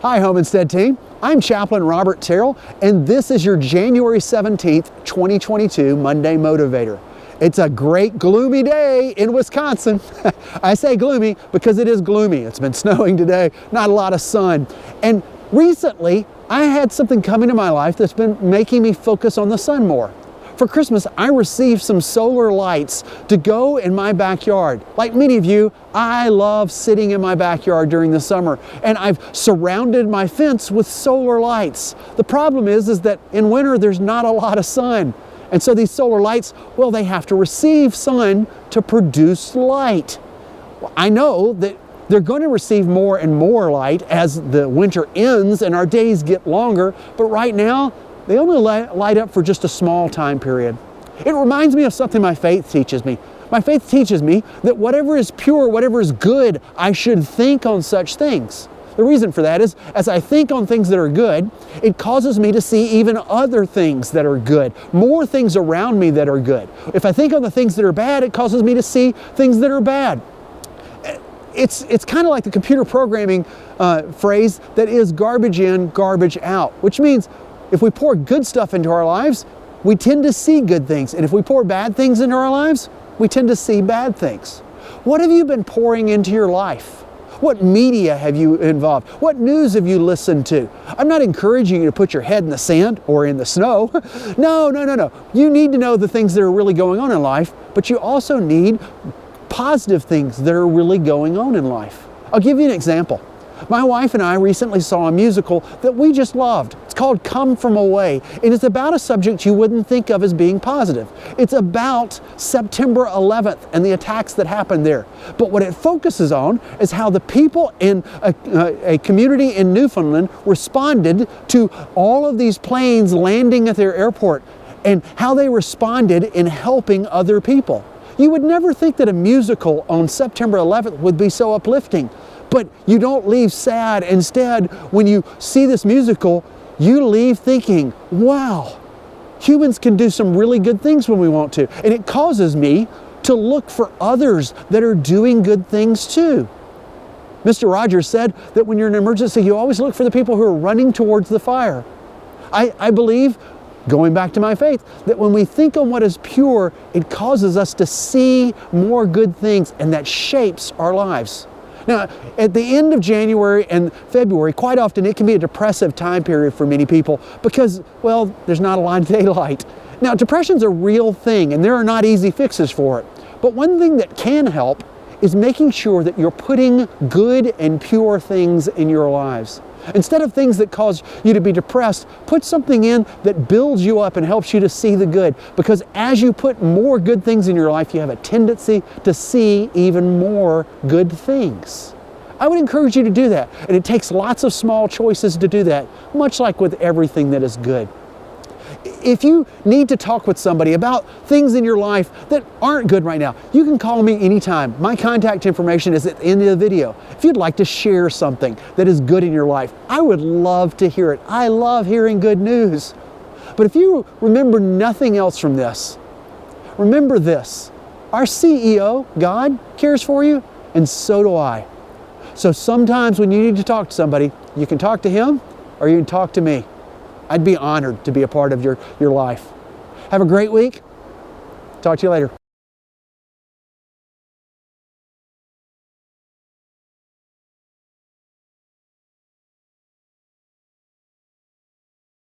Hi, Homestead team. I'm Chaplain Robert Terrell, and this is your January 17th, 2022 Monday Motivator. It's a great gloomy day in Wisconsin. I say gloomy because it is gloomy. It's been snowing today, not a lot of sun. And recently, I had something come into my life that's been making me focus on the sun more. For Christmas, I received some solar lights to go in my backyard. Like many of you, I love sitting in my backyard during the summer, and I've surrounded my fence with solar lights. The problem is that in winter, there's not a lot of sun. And so these solar lights, well, they have to receive sun to produce light. Well, I know that they're going to receive more and more light as the winter ends and our days get longer, but right now, they only light up for just a small time period. It reminds me of something my faith teaches me. My faith teaches me that whatever is pure, whatever is good, I should think on such things. The reason for that is, as I think on things that are good, it causes me to see even other things that are good, more things around me that are good. If I think on the things that are bad, it causes me to see things that are bad. It's kind of like the computer programming phrase that is garbage in, garbage out, which means if we pour good stuff into our lives, we tend to see good things. And if we pour bad things into our lives, we tend to see bad things. What have you been pouring into your life? What media have you involved? What news have you listened to? I'm not encouraging you to put your head in the sand or in the snow. No. You need to know the things that are really going on in life, but you also need positive things that are really going on in life. I'll give you an example. My wife and I recently saw a musical that we just loved. It's called Come From Away, and it's about a subject you wouldn't think of as being positive. It's about September 11th and the attacks that happened there. But what it focuses on is how the people in a community in Newfoundland responded to all of these planes landing at their airport and how they responded in helping other people. You would never think that a musical on September 11th would be so uplifting. But you don't leave sad. Instead, when you see this musical, you leave thinking, wow, humans can do some really good things when we want to. And it causes me to look for others that are doing good things too. Mr. Rogers said that when you're in an emergency, you always look for the people who are running towards the fire. I believe, going back to my faith, that when we think on what is pure, it causes us to see more good things, and that shapes our lives. Now, at the end of January and February, quite often it can be a depressive time period for many people because, well, there's not a lot of daylight. Now, depression's a real thing and there are not easy fixes for it. But one thing that can help is making sure that you're putting good and pure things in your lives. Instead of things that cause you to be depressed, put something in that builds you up and helps you to see the good. Because as you put more good things in your life, you have a tendency to see even more good things. I would encourage you to do that. And it takes lots of small choices to do that, much like with everything that is good. If you need to talk with somebody about things in your life that aren't good right now, you can call me anytime. My contact information is at the end of the video. If you'd like to share something that is good in your life, I would love to hear it. I love hearing good news. But if you remember nothing else from this, remember this. Our CEO, God, cares for you, and so do I. So sometimes when you need to talk to somebody, you can talk to him or you can talk to me. I'd be honored to be a part of your life. Have a great week. Talk to you later.